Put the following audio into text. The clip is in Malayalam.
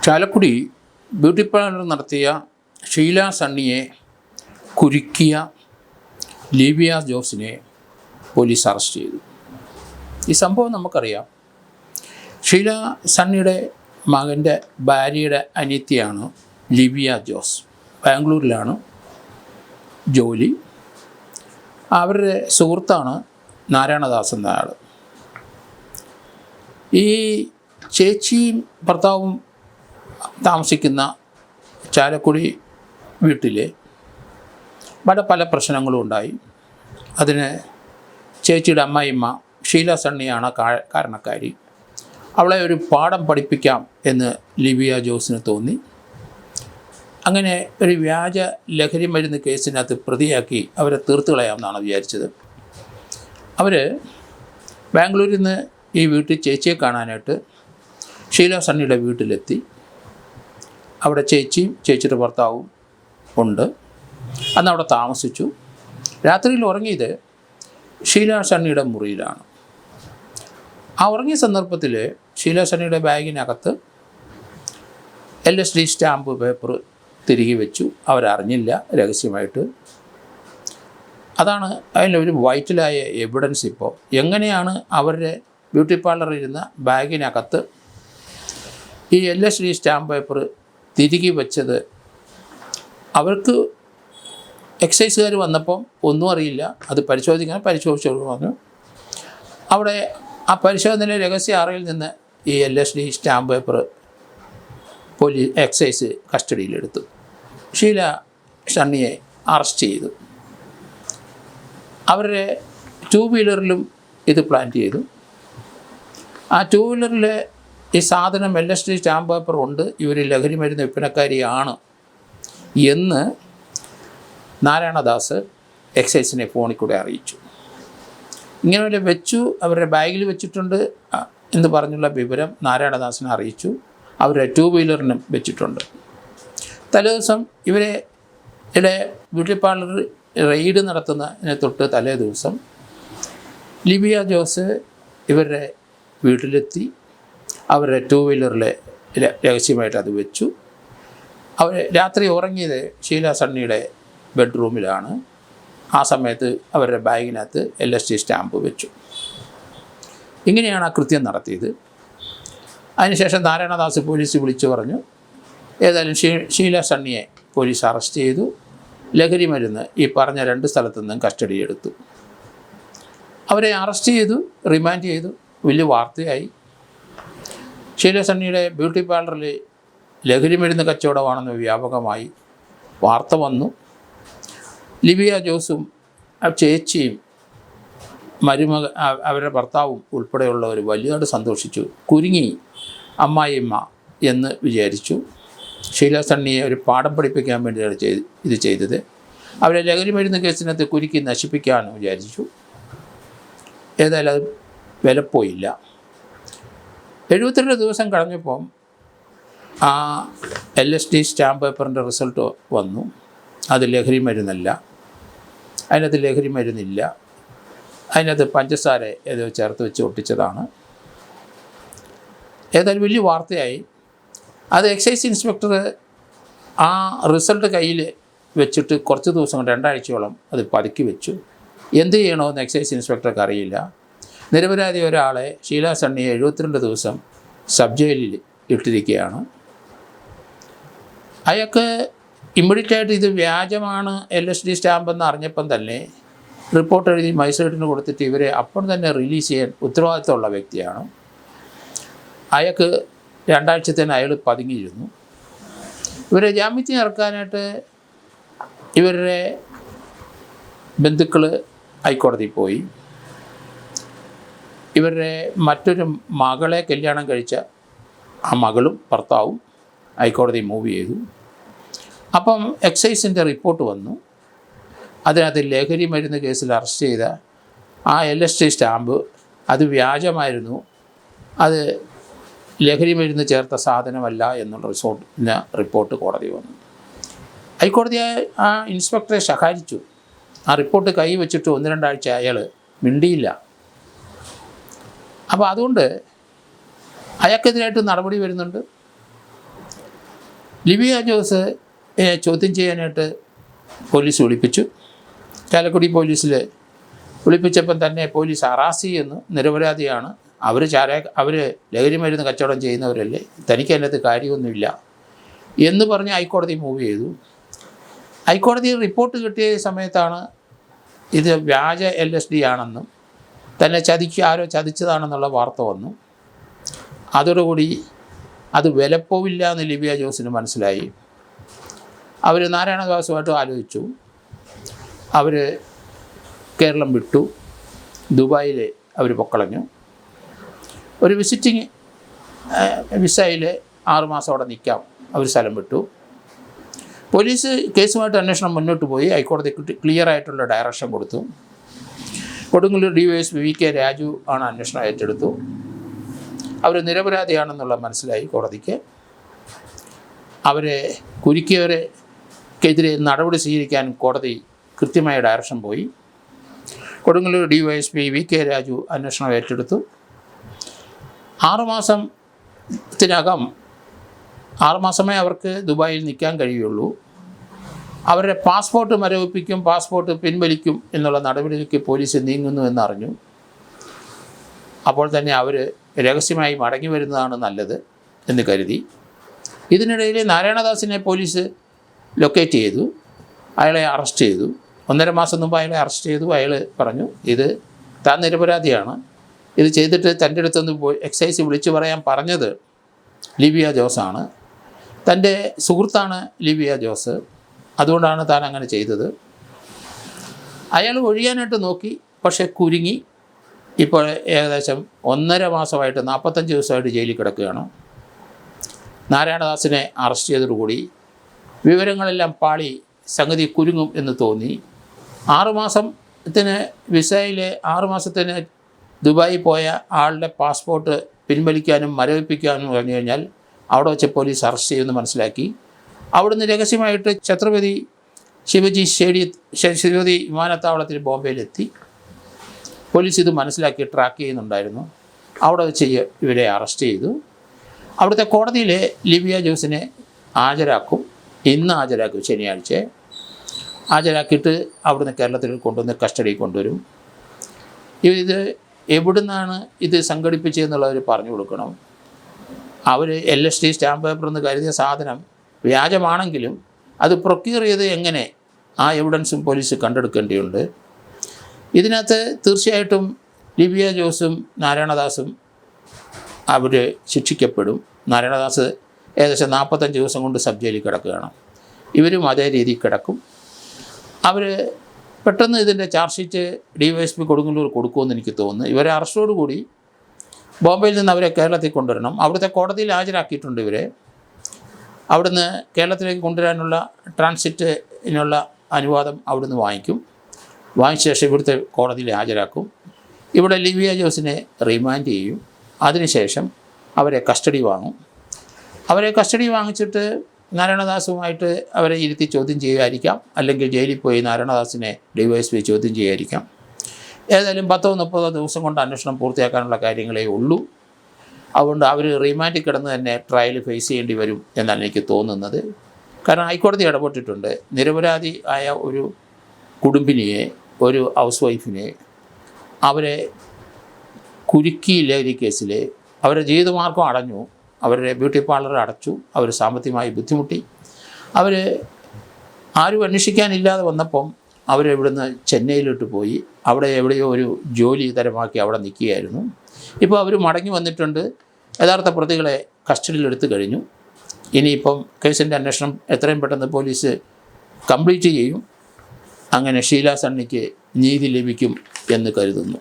ചാലക്കുടി ബ്യൂട്ടി പാർലർ നടത്തിയ ഷീല സണ്ണിയെ കുരുക്കിയ ലിബിയ ജോസിനെ പോലീസ് അറസ്റ്റ് ചെയ്തു. ഈ സംഭവം നമുക്കറിയാം. ഷീല സണ്ണിയുടെ മകൻ്റെ ഭാര്യയുടെ അനിയത്തിയാണ് ലിബിയ ജോസ്. ബാംഗ്ലൂരിലാണ് ജോലി. അവരുടെ സുഹൃത്താണ് നാരായണദാസ് എന്ന ആൾ. ഈ ചേച്ചിയും ഭർത്താവും താമസിക്കുന്ന ചാലക്കുടി വീട്ടിൽ പല പ്രശ്നങ്ങളും ഉണ്ടായി. അതിന് ചേച്ചിയുടെ അമ്മായിമ്മ ഷീല സണ്ണിയാണ് കാരണക്കാരി. അവളെ ഒരു പാഠം പഠിപ്പിക്കാം എന്ന് ലിബിയ ജോസിന് തോന്നി. അങ്ങനെ ഒരു വ്യാജ ലഹരി മരുന്ന് കേസിനകത്ത് പ്രതിയാക്കി അവരെ തീർത്ത് കളയാമെന്നാണ് വിചാരിച്ചത്. അവർ ബാംഗ്ലൂരിൽ നിന്ന് ഈ വീട്ടിൽ ചേച്ചിയെ കാണാനായിട്ട് ഷീല സണ്ണിയുടെ വീട്ടിലെത്തി. അവിടെ ചേച്ചിയും ചേച്ചിയുടെ ഭർത്താവും ഉണ്ട്. അന്ന് അവിടെ താമസിച്ചു. രാത്രിയിൽ ഉറങ്ങിയത് ഷീല സണ്ണിയുടെ മുറിയിലാണ്. ആ ഉറങ്ങിയ സന്ദർഭത്തിൽ ഷീല സണ്ണിയുടെ ബാഗിനകത്ത് LSD സ്റ്റാമ്പ് പേപ്പർ തിരികെ വെച്ചു. അവരറിഞ്ഞില്ല, രഹസ്യമായിട്ട്. അതാണ് അതിലൊരു വൈറ്റലായ എവിഡൻസ്. ഇപ്പോൾ എങ്ങനെയാണ് അവരുടെ ബ്യൂട്ടി പാർലറിൽ ഇരുന്ന ബാഗിനകത്ത് ഈ LSD സ്റ്റാമ്പ് പേപ്പർ തിരികെ വെച്ചത്? അവർക്ക് എക്സൈസുകാർ വന്നപ്പം ഒന്നും അറിയില്ല. അത് പരിശോധിച്ചു പറഞ്ഞു. അവിടെ ആ പരിശോധന രഹസ്യ അറയിൽ നിന്ന് ഈ LSD സ്റ്റാമ്പ് പേപ്പർ എക്സൈസ് കസ്റ്റഡിയിലെടുത്തു. ഷീല സണ്ണിയെ അറസ്റ്റ് ചെയ്തു. അവരുടെ 2 വീലറിലും ഇത് പ്ലാൻ ചെയ്തു. ആ 2 വീലറിൽ ഈ സാധനം LSD സ്റ്റാമ്പ് പേപ്പർ ഉണ്ട്, ഇവർ ലഹരി മരുന്ന് വിൽപ്പനക്കാരിയാണ് എന്ന് നാരായണദാസ് എക്സൈസിനെ ഫോണിൽ കൂടെ അറിയിച്ചു. ഇങ്ങനെ വെച്ചു, അവരുടെ ബാഗിൽ വെച്ചിട്ടുണ്ട് എന്ന് പറഞ്ഞുള്ള വിവരം നാരായണദാസിനെ അറിയിച്ചു. അവരുടെ 2 വീലറിനും വെച്ചിട്ടുണ്ട്. തലേദിവസം ഇവരുടെ ബ്യൂട്ടി പാർലർ റെയ്ഡ് നടത്തുന്നതിന് തൊട്ട് തലേ ദിവസം ലിബിയ ജോസ് ഇവരുടെ വീട്ടിലെത്തി. അവരുടെ 2 വീലറിൽ രഹസ്യമായിട്ട് അത് വെച്ചു. അവർ രാത്രി ഉറങ്ങിയത് ഷീല സണ്ണിയുടെ ബെഡ്റൂമിലാണ്. ആ സമയത്ത് അവരുടെ ബാഗിനകത്ത് LSD സ്റ്റാമ്പ് വെച്ചു. ഇങ്ങനെയാണ് ആ കൃത്യം നടത്തിയത്. അതിനുശേഷം നാരായണദാസ് പോലീസ് വിളിച്ചു പറഞ്ഞു. ഏതായാലും ഷീല സണ്ണിയെ പോലീസ് അറസ്റ്റ് ചെയ്തു. ലഹരി മരുന്ന് ഈ പറഞ്ഞ 2 സ്ഥലത്തു നിന്നും കസ്റ്റഡിയെടുത്തു. അവരെ അറസ്റ്റ് ചെയ്തു, റിമാൻഡ് ചെയ്തു. വലിയ വാർത്തയായി. ഷീല സണ്ണിയുടെ ബ്യൂട്ടി പാർലറിൽ ലഹരി മരുന്ന് കച്ചവടമാണെന്ന് വ്യാപകമായി വാർത്ത വന്നു. ലിബിയ ജോസും ചേച്ചിയും അവരുടെ ഭർത്താവും ഉൾപ്പെടെയുള്ളവർ വലിയതായിട്ട് സന്തോഷിച്ചു. കുരുങ്ങി അമ്മായിയമ്മ എന്ന് വിചാരിച്ചു. ഷീല സണ്ണിയെ ഒരു പാഠം പഠിപ്പിക്കാൻ വേണ്ടിയാണ് ഇത് ചെയ്തത്. അവരെ ലഹരി മരുന്ന് കേസിനകത്ത് കുരുക്കി നശിപ്പിക്കാമെന്ന് വിചാരിച്ചു. ഏതായാലും അത് വിലപ്പോയില്ല. 72 ദിവസം കഴിഞ്ഞപ്പം ആ LSD സ്റ്റാമ്പ് പേപ്പറിൻ്റെ റിസൾട്ട് വന്നു. അത് ലഹരി മരുന്നല്ല. അതിനകത്ത് ലഹരി മരുന്നില്ല. അതിനകത്ത് പഞ്ചസാര ഏതോ ചേർത്ത് വെച്ച് ഒട്ടിച്ചതാണ്. ഏതായാലും വലിയ വാർത്തയായി. അത് എക്സൈസ് ഇൻസ്പെക്ടർ ആ റിസൾട്ട് കയ്യിൽ വെച്ചിട്ട് കുറച്ച് ദിവസം 2 ആഴ്ചയോളം അത് പതുക്കി വെച്ചു. എന്ത് ചെയ്യണമെന്ന് എക്സൈസ് ഇൻസ്പെക്ടർക്ക് അറിയില്ല. നിരപരാധി ഒരാളെ ഷീല സണ്ണിയെ 72 ദിവസം സബ് ജയിലിൽ ഇട്ടിരിക്കുകയാണ്. അയാൾക്ക് ഇമ്മീഡിയറ്റായിട്ട് ഇത് വ്യാജമാണ് LSD സ്റ്റാമ്പെന്ന് അറിഞ്ഞപ്പം തന്നെ റിപ്പോർട്ട് എഴുതി മജിസ്ട്രേറ്റിന് കൊടുത്തിട്ട് ഇവരെ അപ്പോൾ തന്നെ റിലീസ് ചെയ്യാൻ ഉത്തരവാദിത്തമുള്ള വ്യക്തിയാണ്. അയാൾക്ക് 2 ആഴ്ചത്തേന് അയാൾ പതുങ്ങിയിരുന്നു. ഇവരെ ജാമ്യത്തിൽ ഇറക്കാനായിട്ട് ഇവരുടെ ബന്ധുക്കൾ ഹൈക്കോടതിയിൽ പോയി. ഇവരുടെ മറ്റൊരു മകളെ കല്യാണം കഴിച്ച ആ മകളും ഭർത്താവും ഹൈക്കോടതി മൂവ് ചെയ്തു. അപ്പം എക്സൈസിൻ്റെ റിപ്പോർട്ട് വന്നു. അതിനകത്ത് ലഹരി മരുന്ന് കേസിൽ അറസ്റ്റ് ചെയ്ത ആ LSD സ്റ്റാമ്പ് അത് വ്യാജമായിരുന്നു, അത് ലഹരി മരുന്ന് ചേർത്ത സാധനമല്ല എന്നുള്ള റിപ്പോർട്ട് കോടതി വന്നു. ഹൈക്കോടതി ആ ഇൻസ്പെക്ടറെ ശകാരിച്ചു. ആ റിപ്പോർട്ട് കൈ വെച്ചിട്ട് 1-2 ആഴ്ച അയാൾ മിണ്ടിയില്ല. അപ്പോൾ അതുകൊണ്ട് അയാൾക്കെതിരായിട്ട് നടപടി വരുന്നുണ്ട്. ലിബിയ ജോസ് ചോദ്യം ചെയ്യാനായിട്ട് പോലീസ് വിളിപ്പിച്ചു. ചാലക്കുടി പോലീസിൽ വിളിപ്പിച്ചപ്പം തന്നെ പോലീസ് അറസ്റ്റ് ചെയ്യുന്നു. നിരപരാധിയാണ്, അവർ ലഹരി മരുന്ന് കച്ചവടം ചെയ്യുന്നവരല്ലേ, തനിക്ക് അതിനകത്ത് കാര്യമൊന്നുമില്ല എന്ന് പറഞ്ഞ് ഹൈക്കോടതി മൂവ് ചെയ്തു. ഹൈക്കോടതി റിപ്പോർട്ട് കിട്ടിയ സമയത്താണ് ഇത് വ്യാജ LSD ആണെന്നും തന്നെ ആരോ ചതിച്ചതാണെന്നുള്ള വാർത്ത വന്നു. അതോടുകൂടി അത് വിലപ്പോവില്ല എന്ന് ലിബിയ ജോസിന് മനസ്സിലായി. അവർ നാരായണദാസുമായിട്ട് ആലോചിച്ചു. അവർ കേരളം വിട്ടു, ദുബായിൽ അവർ പൊക്കളഞ്ഞു. ഒരു വിസിറ്റിംഗ് വിസയിൽ 6 മാസം അവിടെ നിൽക്കാം അവർ സ്ഥലം വിട്ടു. പോലീസ് കേസുമായിട്ട് അന്വേഷണം മുന്നോട്ട് പോയി. ഹൈക്കോടതി ക്ലിയർ ആയിട്ടുള്ള ഡയറക്ഷൻ കൊടുത്തു. കൊടുങ്ങല്ലൂർ DYSP VK രാജു ആണ് അന്വേഷണം ഏറ്റെടുത്തു. അവർ നിരപരാധിയാണെന്നുള്ള മനസ്സിലായി കോടതിക്ക്. അവരെ കുരുക്കിയവർക്കെതിരെ നടപടി സ്വീകരിക്കാൻ കോടതി കൃത്യമായ ഡയറക്ഷൻ പോയി. കൊടുങ്ങല്ലൂർ DYSP VK രാജു അന്വേഷണം ഏറ്റെടുത്തു. 6 മാസമേ അവർക്ക് ദുബായിൽ നിൽക്കാൻ കഴിയുള്ളൂ. അവരുടെ പാസ്പോർട്ട് മരവിപ്പിക്കും, പാസ്പോർട്ട് പിൻവലിക്കും എന്നുള്ള നടപടിയിലേക്ക് പോലീസ് നീങ്ങുന്നു എന്നറിഞ്ഞു. അപ്പോൾ തന്നെ അവർ രഹസ്യമായി മടങ്ങി വരുന്നതാണ് നല്ലത് എന്ന് കരുതി. ഇതിനിടയിൽ നാരായണദാസിനെ പോലീസ് ലൊക്കേറ്റ് ചെയ്തു. അയാളെ അറസ്റ്റ് ചെയ്തു. 1.5 മാസം മുമ്പ് അയാളെ അറസ്റ്റ് ചെയ്തു. അയാൾ പറഞ്ഞു ഇത് താൻ നിരപരാധിയാണ്, ഇത് ചെയ്തിട്ട് തൻ്റെ അടുത്തൊന്ന് എക്സൈസ് വിളിച്ചു പറയാൻ പറഞ്ഞത് ലിബിയ ജോസാണ്, തൻ്റെ സുഹൃത്താണ് ലിബിയ ജോസ്, അതുകൊണ്ടാണ് താൻ അങ്ങനെ ചെയ്തത്. അയാൾ ഒഴിയാനായിട്ട് നോക്കി, പക്ഷേ കുരുങ്ങി. ഇപ്പോൾ ഏകദേശം 1.5 മാസമായിട്ട് 45 ദിവസമായിട്ട് ജയിലിൽ കിടക്കുകയാണ്. നാരായണദാസിനെ അറസ്റ്റ് ചെയ്തതോടുകൂടി വിവരങ്ങളെല്ലാം പാളി, സംഗതി കുരുങ്ങും എന്ന് തോന്നി. 6 മാസത്തിന് വിസയിൽ 6 മാസത്തിന് ദുബായി പോയ ആളുടെ പാസ്പോർട്ട് പിൻവലിക്കാനും മരവിപ്പിക്കാനും പറഞ്ഞു കഴിഞ്ഞാൽ അവിടെ പോലീസ് അറസ്റ്റ് ചെയ്യുമെന്ന് മനസ്സിലാക്കി. അവിടുന്ന് രഹസ്യമായിട്ട് ഛത്രപതി ശിവജി വിമാനത്താവളത്തിൽ ബോംബെയിലെത്തി. പോലീസ് ഇത് മനസ്സിലാക്കി ട്രാക്ക് ചെയ്യുന്നുണ്ടായിരുന്നു. അവിടെ വെച്ച് ഇവരെ അറസ്റ്റ് ചെയ്തു. അവിടുത്തെ കോടതിയിൽ ലിബിയ ജോസിനെ ഹാജരാക്കും. ഇന്ന് ഹാജരാക്കും, ശനിയാഴ്ച ഹാജരാക്കിയിട്ട് അവിടുന്ന് കേരളത്തിൽ കൊണ്ടുവന്ന് കസ്റ്റഡിയിൽ കൊണ്ടുവരും. ഇത് എവിടുന്നാണ് ഇത് സംഘടിപ്പിച്ചതെന്നുള്ളവർ പറഞ്ഞു കൊടുക്കണം. അവർ LSD സ്റ്റാമ്പ് പേപ്പർ എന്ന് കരുതിയ സാധനം വ്യാജമാണെങ്കിലും അത് പ്രൊക്യൂർ ചെയ്ത് എങ്ങനെ ആ എവിഡൻസും പോലീസ് കണ്ടെടുക്കേണ്ടിയുണ്ട്. ഇതിനകത്ത് തീർച്ചയായിട്ടും ലിബിയ ജോസും നാരായണദാസും അവർ ശിക്ഷിക്കപ്പെടും. നാരായണദാസ് ഏകദേശം 45 ദിവസം കൊണ്ട് സബ് ജയിലിൽ കിടക്കുകയാണ്. ഇവരും അതേ രീതിയിൽ കിടക്കും. അവർ പെട്ടെന്ന് ഇതിൻ്റെ ചാർജ് ഷീറ്റ് DYSP കൊടുങ്ങല്ലൂർ കൊടുക്കുമെന്ന് എനിക്ക് തോന്നുന്നു. ഇവരെ അറസ്റ്റോടുകൂടി ബോംബെയിൽ നിന്ന് അവരെ കേരളത്തിൽ കൊണ്ടുവരണം. അവിടുത്തെ കോടതിയിൽ ഹാജരാക്കിയിട്ടുണ്ട് ഇവരെ. അവിടുന്ന് കേരളത്തിലേക്ക് കൊണ്ടുവരാനുള്ള ട്രാൻസിറ്റിനുള്ള അനുവാദം അവിടുന്ന് വാങ്ങിക്കും. വാങ്ങിച്ച ശേഷം ഇവിടുത്തെ കോടതിയിൽ ഹാജരാക്കും. ഇവിടെ ലിബിയ ജോസിനെ റിമാൻഡ് ചെയ്യും. അതിനുശേഷം അവരെ കസ്റ്റഡി വാങ്ങും. അവരെ കസ്റ്റഡി വാങ്ങിച്ചിട്ട് നാരായണദാസുമായിട്ട് അവരെ ഇരുത്തി ചോദ്യം ചെയ്യുമായിരിക്കാം, അല്ലെങ്കിൽ ജയിലിൽ പോയി നാരായണദാസിനെ DYSP ചോദ്യം ചെയ്യുമായിരിക്കാം. ഏതായാലും 10-30 ദിവസം കൊണ്ട് അന്വേഷണം പൂർത്തിയാക്കാനുള്ള കാര്യങ്ങളേ ഉള്ളൂ. അതുകൊണ്ട് അവർ റിമാൻഡിൽ കിടന്ന് തന്നെ ട്രയൽ ഫേസ് ചെയ്യേണ്ടി വരും എന്നാണ് എനിക്ക് തോന്നുന്നത്. കാരണം ഹൈക്കോടതി ഇടപെട്ടിട്ടുണ്ട്. നിരപരാധി ആയ ഒരു കുടുംബിനിയെ, ഒരു ഹൗസ് വൈഫിനെ അവരെ കുരുക്കി ലഹരി കേസിൽ അവരുടെ ജീവിതമാർഗം അടഞ്ഞു. അവരുടെ ബ്യൂട്ടി പാർലർ അടച്ചു. അവർ സാമ്പത്തികമായി ബുദ്ധിമുട്ടി. അവർ ആരും അന്വേഷിക്കാനില്ലാതെ വന്നപ്പം അവരിവിടുന്ന് ചെന്നൈയിലോട്ട് പോയി. അവിടെ എവിടെയോ ഒരു ജോലി തരമാക്കി അവിടെ നിൽക്കുകയായിരുന്നു. ഇപ്പോൾ അവർ മടങ്ങി വന്നിട്ടുണ്ട്. യഥാർത്ഥ പ്രതികളെ കസ്റ്റഡിയിലെടുത്ത് കഴിഞ്ഞു. ഇനിയിപ്പം കേസിൻ്റെ അന്വേഷണം എത്രയും പെട്ടെന്ന് പോലീസ് കംപ്ലീറ്റ് ചെയ്യും. അങ്ങനെ ഷീല സണ്ണിക്ക് നീതി ലഭിക്കും എന്ന് കരുതുന്നു.